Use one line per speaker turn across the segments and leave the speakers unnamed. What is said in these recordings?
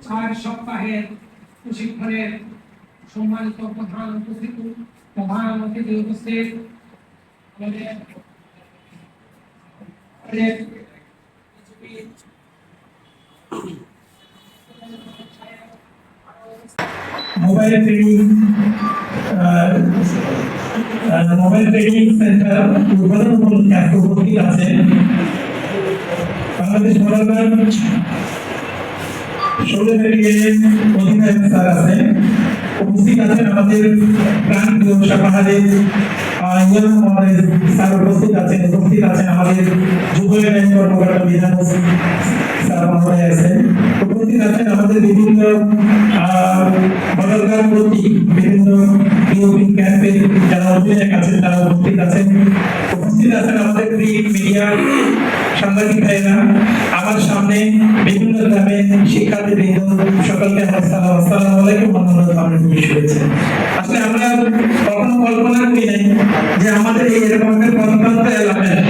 4 সপ্তাহের প্রশিক্ষণের সম্মানিত প্রধান অতিথি উপস্থিত মোবাইল ট্রেনিং সেন্টার উদ্বোধন উপস্থিত আছেন বাংলাদেশ মডেল 16 ব্যাটালিয়নের অধিনায়ক স্যার আছেন, উপস্থিত আছেন আমাদের প্রাণপ্রিয় সাপাহারের স্যার উপস্থিত আছেন আমাদের যুব উন্নয়ন কর্মকর্তা বিধান স্যার মহোদয় আছেন, উপস্থিত আছেন আমাদের বিভিন্ন বদলগার প্রতি বিভিন্ন ক্যাম্পে যারা অধিনায়ক আছেন তারা উপস্থিত আছেন আমাদের মিডিয়া সাংবাদিক ভাইরা, আমার সামনে বিভিন্ন গ্রামে শিক্ষার্থীবৃন্দ, সকলকে আসসালামু আলাইকুম। আসলে আমরা কখনো কল্পনা করি নাই যে আমাদের এই এরকম একটা প্রত্যন্ত এলাকায়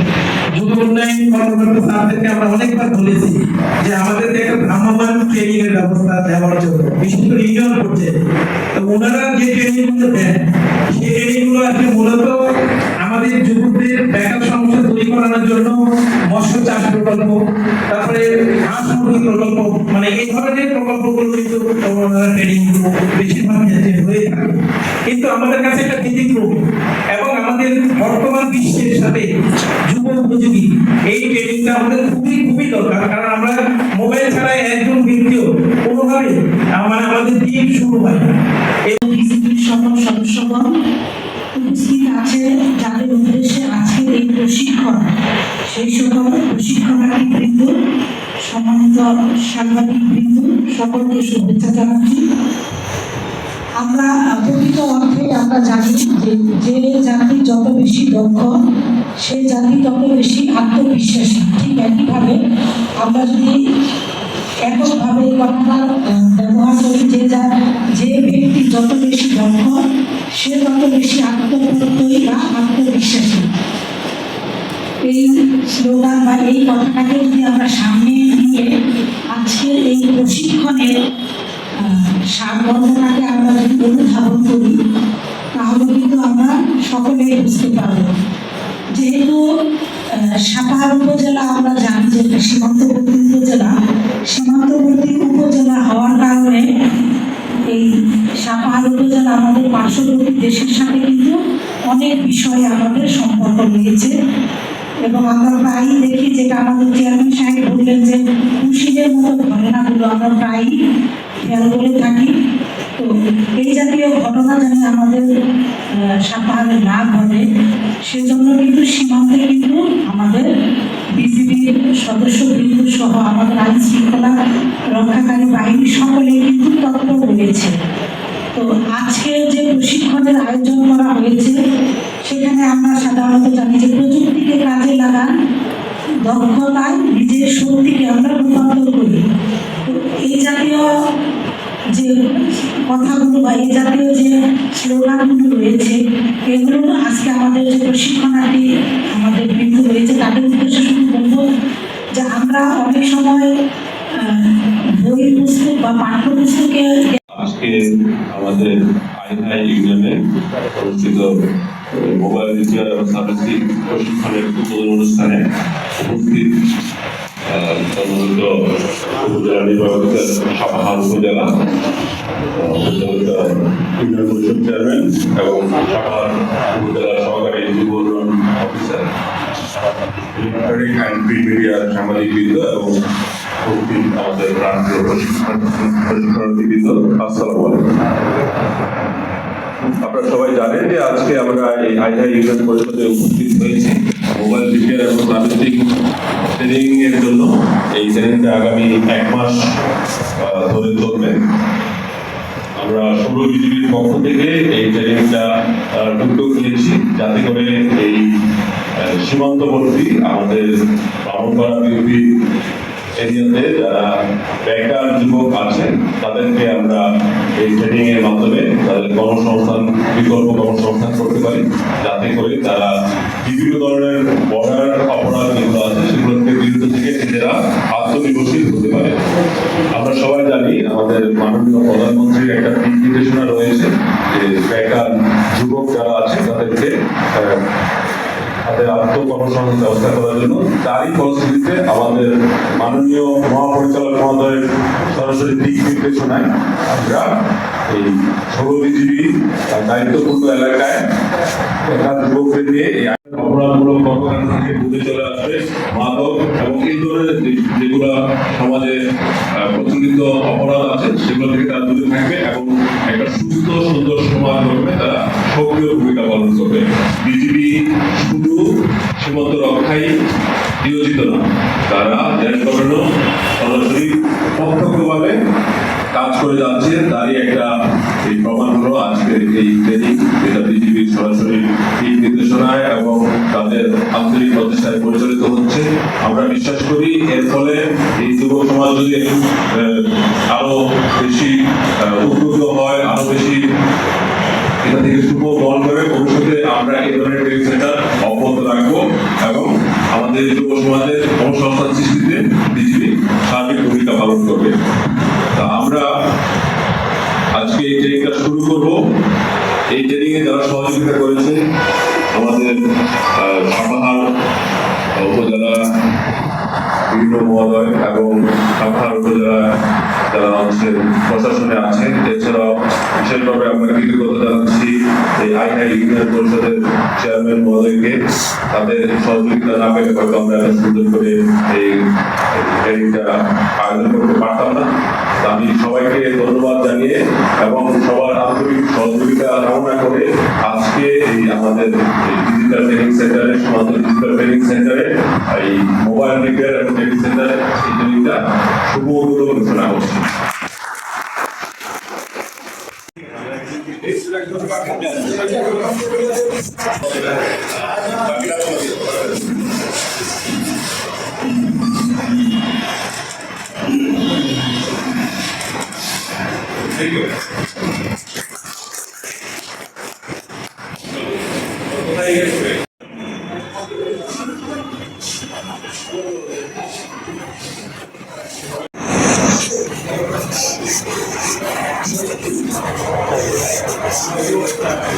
যুব উন্নয়ন কর্মকর্তা স্যারদেরকে আমরা অনেকবার বলেছি যে আমাদেরকে একটা ভ্রাম্যমাণ ট্রেনিং এর ব্যবস্থা দেওয়ার জন্য, বিশেষ করে ইউনিয়ন পর্যায়ে। তো ওনারা যে ট্রেনিং গুলো দেন সেই ট্রেনিং গুলো আসলে মূলত আমাদের যুবকদের বেকার সমস্যা দূর করানোর জন্য মৎস্য চাষ প্রকল্প, তারপরে হাঁস মুরগি প্রকল্প, মানে এই ধরনের প্রকল্পগুলো কিন্তু ট্রেনিং বেশিরভাগ ক্ষেত্রে হয়ে থাকে। কিন্তু আমাদের কাছে একটা ব্যতিক্রম এবং আমাদের বর্তমান বিশ্বের সাথে যুব উপযোগী এই ট্রেনিংটা আমাদের খুবই দরকার। কারণ আমরা মোবাইল ছাড়া একজন ব্যক্তিও কোনোভাবে আমাদের দিন শুরু হয় না।
সকল সদস্যগণ উপস্থিত আছে, যাদের উদ্দেশ্যে আজকের এই প্রশিক্ষণ, সেই সকল প্রশিক্ষণার্থী বৃন্দ, সম্মানিত সাংবাদিক বৃন্দ, সকলকে শুভেচ্ছা জানাচ্ছি। আমরা প্রকৃত অর্থে আমরা জানি যে জাতি যত বেশি দক্ষ সে জাতি তত বেশি আত্মবিশ্বাসী। ঠিক একইভাবে আমরা যদি এককভাবে কথাটা ব্যবহার করি যে ব্যক্তি যত বেশি দক্ষ সে তত বেশি আত্মপ্রত্যয়ী বা আত্মবিশ্বাসী। এই স্লোগান বা এই কথাটাকে যদি আমরা সামনে নিয়ে আজকের এই প্রশিক্ষণের সারবর্ণনাকে আমরা যদি অনুধাবন করি তাহলে কিন্তু আমরা সকলেই বুঝতে পারব। যেহেতু সাপাহার উপজেলা আমরা জানি যে সীমান্তবর্তী উপজেলা হওয়ার কারণে এই সাপাহার উপজেলা আমাদের পার্শ্ববর্তী দেশের সাথে কিন্তু অনেক বিষয়ে আমাদের সম্পর্ক রয়েছে এবং আমরা প্রায়ই দেখি, যেটা আমাদের চেয়ারম্যান সাহেব বললেন যে খুশিদের মতো ঘটনাগুলো আমরা প্রায়ই খেয়াল করে থাকি। তো এই জাতীয় ঘটনা যেন আমাদের সাপাহারে না ঘটে সেজন্য কিন্তু সীমান্তে কিন্তু আমাদের বিজিবির সদস্যবৃন্দ সহ আমাদের আইন শৃঙ্খলা রক্ষাকারী বাহিনী সকলে কিন্তু তৎপর রয়েছে। তো আজকে যে প্রশিক্ষণের আয়োজন করা হয়েছে সেখানে আমরা সাধারণত জানি যে প্রযুক্তিকে কাজে লাগান, দক্ষতায় নিজের শক্তিকে আমরা রূপান্তর করি। তো এই জাতীয় যে কথাগুলো বা এই জাতীয় যে স্লোগানগুলো রয়েছে এগুলো আজকে আমাদের যে প্রশিক্ষণার্থী আমাদের বৃন্দ রয়েছে তাদের উদ্দেশ্যে শুধু বলবো যে আমরা অনেক সময় বই পুস্তক বা পাঠ্যপুস্তকে
আজকে আমাদের আইনহাই ইউনিয়নে অনুষ্ঠিত মোবাইল রিপেয়ার এবং সার্ভিসিং প্রশিক্ষণের উদ্বোধন অনুষ্ঠানে উপস্থিত সম্মানিত উপজেলা নির্বাচকের সাপাহার উপজেলা ইউনিয়ন পরিষদ চেয়ারম্যান এবং সাপাহার উপজেলা সহকারী যুব উন্নয়ন অফিসার, ইলেকট্রনিক অ্যান্ড প্রিন্ট মিডিয়ার সাংবাদিকবৃন্দ এবং উপস্থিত আমাদের প্রান্তীয় প্রশিক্ষণার্থীবৃন্দ, আসসালামু আলাইকুম। আপনারা সবাই জানেন যে আজকে আমরা এই আইনহাই ইউনিয়ন পরিষদে উপস্থিত হয়েছি মোবাইল রিপেয়ার এবং সার্ভিসিং ট্রেনিং এর জন্য। এই ট্রেনিংটা আগামী 1 মাস ধরে চলবে। আমরা সৌর বিজিবির পক্ষ থেকে এই ট্রেনিংটা উদ্যোগ নিয়েছি যাতে করে এই সীমান্তবর্তী আমাদের ব্রাহ্মণপাড়া বিউপি এরিয়াতে যারা বেকার যুবক আছেন তাদেরকে আমরা এই ট্রেনিং এর মাধ্যমে তাদের কর্মসংস্থান, বিকল্প কর্মসংস্থান করতে পারি, যাতে করে তারা বিভিন্ন ধরনের বর্ডার অপরাধ যেগুলো আছে সেগুলোকে বিরুদ্ধে থেকে নিজেরা আত্মনির্ভরশীল হতে পারে। আমরা সবাই জানি আমাদের মাননীয় প্রধানমন্ত্রীর একটা দিক নির্দেশনা রয়েছে যে বেকার যুবক যারা আছে তাদেরকে তাদের আত্মকর্মসংস্থান ব্যবস্থা করার জন্য। তারই ফলশ্রুতিতে আমাদের মাননীয় মহাপরিচালক মহোদয়ের সরাসরি দিক নির্দেশনায় আমরা এই সৌরবিজীবী দায়িত্বপূর্ণ এলাকায় বেকার যুবকদের নিয়ে এই অপরাধমূলক কর্মকাণ্ড থেকে দূরে চলে আসবে মাদক এবং এই ধরনের যেগুলো সমাজে প্রচলিত অপরাধ আছে সেগুলো থেকে তারা দূরে থাকবে এবং একটা সুস্থ সুন্দর সমাজ গঠনে তারা সক্রিয় ভূমিকা পালন করবে। বিজিবি শুধু সীমান্ত রক্ষায় নিয়োজিত না, তারা দেশ গঠনও সরাসরি প্রত্যক্ষভাবে কাজ করে যাচ্ছে। তারই একটা এই প্রমাণ হলো আজকের এই ট্রেনিং, যেটা বিজিবির সরাসরি দিক নির্দেশনায় এবং তাদের আন্তরিক প্রচেষ্টায় পরিচালিত হচ্ছে। আমরা বিশ্বাস করি এর ফলে এই যুব সমাজ যদি আরো বেশি উদ্বুদ্ধ হয়, আরো বেশি এটা থেকে শুভ বহন করে, ভবিষ্যতে আমরা এই ধরনের ট্রেনিং সেন্টার অব্যাহত রাখবো এবং আমাদের যুব সমাজের কর্মসংস্থান সৃষ্টিতে বিজিবি সার্বিক ভূমিকা পালন করবে। তা আমরা আজকে এই ট্রেনিংটা শুরু করব। এই ট্রেনিং এ যারা সহযোগিতা করেছে আমাদের সাপাহার উপজেলা বিভিন্ন মহোদয় এবং সাপাহার উপজেলা যারা হচ্ছে প্রশাসনে আছেন, এছাড়াও বিশেষভাবে আমরা কৃতজ্ঞতা জানাচ্ছি এই আইহাই ইউনিয়ন পরিষদের চেয়ারম্যান মহোদয়কে। তাদের সহযোগিতা না পেলে হয়তো আমরা এত সুন্দর করে এই ট্রেনিংটা আয়োজন করতে পারতাম না। আমি সবাইকে ধন্যবাদ জানিয়ে এবং সবার আন্তরিক সহযোগিতা কামনা করে আজকে এই আমাদের ডিজিটাল ট্রেনিং সেন্টারে, সীমান্ত ডিজিটাল ট্রেনিং সেন্টারে এই মোবাইল রিপেয়ার এবং ট্রেনিং সেন্টারে এই ট্রেনিংটা শুভ উদ্বোধন ঘোষণা করছি। Thank you.